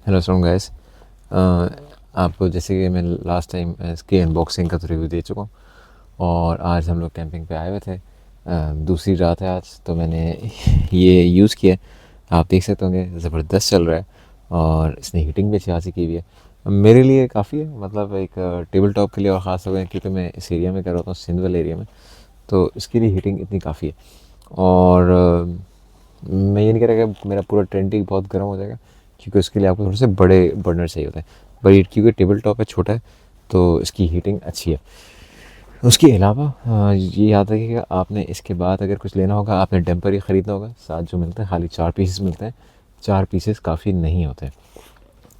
Hello अस्सलाम guys. आपको जैसे कि मैं लास्ट टाइम इसकी अनबॉक्सिंग का तो रिव्यू दे चुका हूँ और आज हम लोग कैंपिंग पे आए हुए थे। दूसरी रात है आज, तो मैंने ये यूज़ किया। आप देख सकते होंगे ज़बरदस्त चल रहा है और इसने हीटिंग भी अच्छी खासी की हुई है। मेरे लिए काफ़ी है, मतलब एक टेबल टॉप के लिए, और ख़ास तौर पर क्योंकि मैं इस एरिया में कर रहा हूँ, सिंध वाले एरिया में, तो इसके लिए हीटिंग इतनी काफ़ी है। और मैं ये नहीं कह रहा कि मेरा पूरा टेंट ही बहुत गर्म हो जाएगा, क्योंकि उसके लिए आपको थोड़े से बड़े बर्नर चाहिए होते हैं। बट क्योंकि टेबल टॉप है, छोटा है, तो इसकी हीटिंग अच्छी है। उसके अलावा ये याद रखिएगा, आपने इसके बाद अगर कुछ लेना होगा, आपने डंपर ही ख़रीदना होगा। साथ जो मिलता है खाली 4 पीसेस मिलते हैं। 4 पीसेस काफ़ी नहीं होते।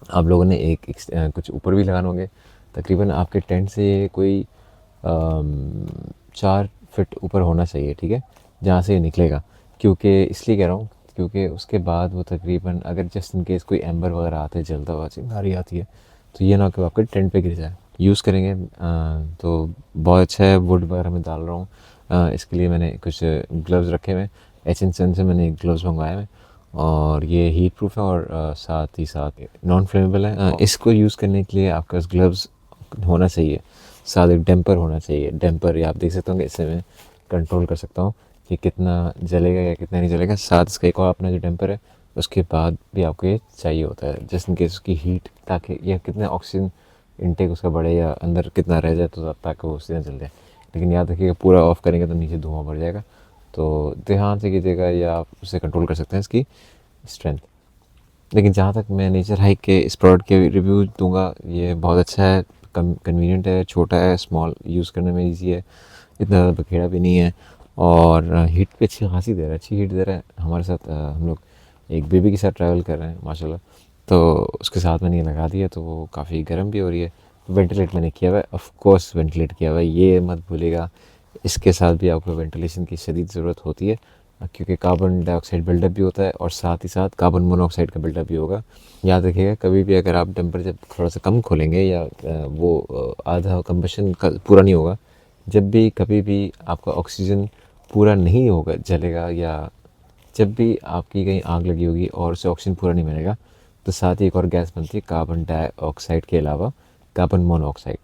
आप लोगों ने कुछ ऊपर भी लगाने होंगे। तकरीबन आपके टेंट से कोई 4 फीट ऊपर होना चाहिए, ठीक है, जहाँ से ये निकलेगा। क्योंकि इसलिए कह रहा हूँ, क्योंकि उसके बाद वो तकरीबन, अगर जस्ट इन केस कोई एम्बर वगैरह आता है, जलता हुआ चिंगारी आती है, तो ये ना कि वो आपके टेंट पे गिर जाए। यूज़ करेंगे तो बहुत अच्छा है। वुड वगैरह में डाल रहा हूँ। इसके लिए मैंने कुछ ग्लव्स रखे हुए हैं। H&M से मैंने ग्लव्स मंगवाए हुए हैं और ये हीट प्रूफ है और साथ ही साथ नॉन फ्लेमेबल है। इसको यूज़ करने के लिए आपके पास ग्लव्स होना चाहिए, साथ एक डैम्पर होना चाहिए। डैम्पर ये आप देख सकते होंगे, इससे मैं कंट्रोल कर सकता हूँ कि कितना जलेगा या कितना नहीं जलेगा। साथ इसका एक और अपना जो डैम्पर है, उसके बाद भी आपको ये चाहिए होता है, जस्ट इन केस उसकी हीट, ताकि यह कितना ऑक्सीजन इनटेक उसका बढ़े या अंदर कितना रह जाए, तो ताकि वो उससे ना जल जाए। लेकिन याद रखिएगा, पूरा ऑफ़ करेंगे तो नीचे धुआं बढ़ जाएगा, तो ध्यान से कीजिएगा, या आप उससे कंट्रोल कर सकते हैं इसकी स्ट्रेंथ। लेकिन जहाँ तक मैं नेचर हाइक के इस प्रोडक्ट के रिव्यू दूंगा, ये बहुत अच्छा है, कन्वीनियंट है, छोटा है, स्मॉल, यूज़ करने में इजी है, इतना ज़्यादा बखेड़ा भी नहीं है, और हीट भी अच्छी खासी दे रहा है, अच्छी हीट दे रहा है। हमारे साथ हम लोग एक बेबी के साथ ट्रैवल कर रहे हैं माशाल्लाह, तो उसके साथ मैंने ये लगा दिया, तो वो काफ़ी गर्म भी हो रही है। वेंटिलेट मैंने किया हुआ है, ऑफ कोर्स वेंटिलेट किया हुआ है, ये मत भूलिएगा। इसके साथ भी आपको वेंटिलेशन की शदीद ज़रूरत होती है, क्योंकि कार्बन डाइऑक्साइड बिल्डअप भी होता है और साथ ही साथ कार्बन मोनोऑक्साइड का बिल्डअप भी होगा। याद रखिएगा, कभी भी अगर आप टेम्परेचर थोड़ा सा कम खोलेंगे या आधा कंबशन का पूरा नहीं होगा, जब भी कभी भी आपका ऑक्सीजन पूरा नहीं होगा, जलेगा, या जब भी आपकी कहीं आग लगी होगी और उससे ऑक्सीजन पूरा नहीं मिलेगा, तो साथ ही एक और गैस बनती है कार्बन डाइऑक्साइड के अलावा, कार्बन मोनोऑक्साइड।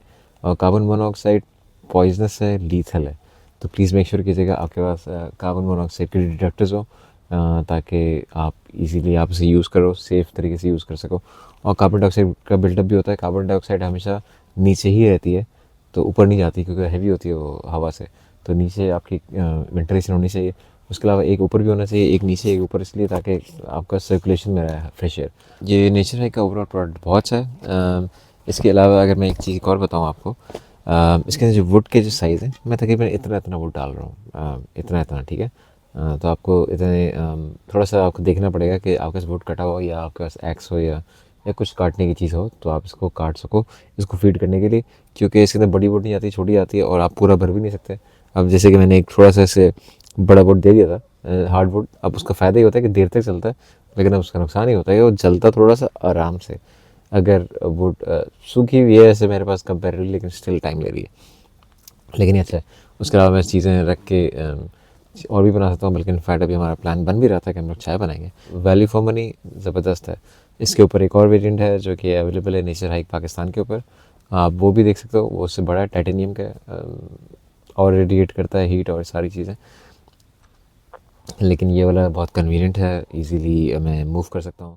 और कार्बन मोनोऑक्साइड पॉइजनस है, लीथल है। तो प्लीज़ मेक श्योर कीजिएगा आपके पास कार्बन मोनोऑक्साइड के डिटेक्टर्स हो, ताकि आप इजीली आप उसे यूज़ करो, सेफ़ तरीके से यूज़ कर सको। और कार्बन डाइऑक्साइड का बिल्डअप भी होता है। कार्बन डाइऑक्साइड हमेशा नीचे ही रहती है, तो ऊपर नहीं जाती, क्योंकि हैवी होती है वो हवा से। तो नीचे आपकी वेंटिलेशन होनी चाहिए। उसके अलावा एक ऊपर भी होना चाहिए, एक नीचे एक ऊपर, इसलिए ताकि आपका सर्कुलेशन में रहे फ्रेश एयर। ये नेचर हाइक का ओवरऑल प्रोडक्ट बहुत अच्छा है। इसके अलावा अगर मैं एक चीज़ और बताऊँ आपको, इसके अंदर जो वुड के जो साइज़ है, मैं तकरीबन इतना इतना वुड डाल रहा हूँ, इतना इतना, ठीक है। तो आपको इतने थोड़ा सा आपको देखना पड़ेगा कि आपके पास वुड कटा हो, या आपके पास एक्स हो, या कुछ काटने की चीज़ हो, तो आप इसको काट सको इसको फीड करने के लिए। क्योंकि इसके अंदर बड़ी वुड नहीं आती, छोटी आती है, और आप पूरा भर भी नहीं सकते। अब जैसे कि मैंने एक थोड़ा सा ऐसे बड़ा वुड दे दिया था, हार्ड वुड। अब उसका फ़ायदा ये होता है कि देर तक चलता है, लेकिन अब उसका नुकसान ही होता है कि वो जलता थोड़ा सा आराम से। अगर वुड सूखी हुई है ऐसे मेरे पास कंपेरेटिवली, लेकिन स्टिल टाइम ले रही है, लेकिन ये अच्छा है। उसके अलावा मैं चीज़ें रख के और भी बना सकता हूँ। बल्कि इनफैक्ट अभी हमारा प्लान बन भी रहा था कि हम लोग चाय बनाएंगे। वैल्यू फॉर मनी ज़बरदस्त है। इसके ऊपर एक और वेरिएंट है जो कि अवेलेबल है नेचर हाइक पाकिस्तान के ऊपर, आप वो भी देख सकते हो। वो उससे बड़ा है, टाइटेनियम का और रेडिएट करता है हीट और सारी चीज़ें। लेकिन ये वाला बहुत कन्वीनियंट है, इजीली मैं मूव कर सकता हूँ।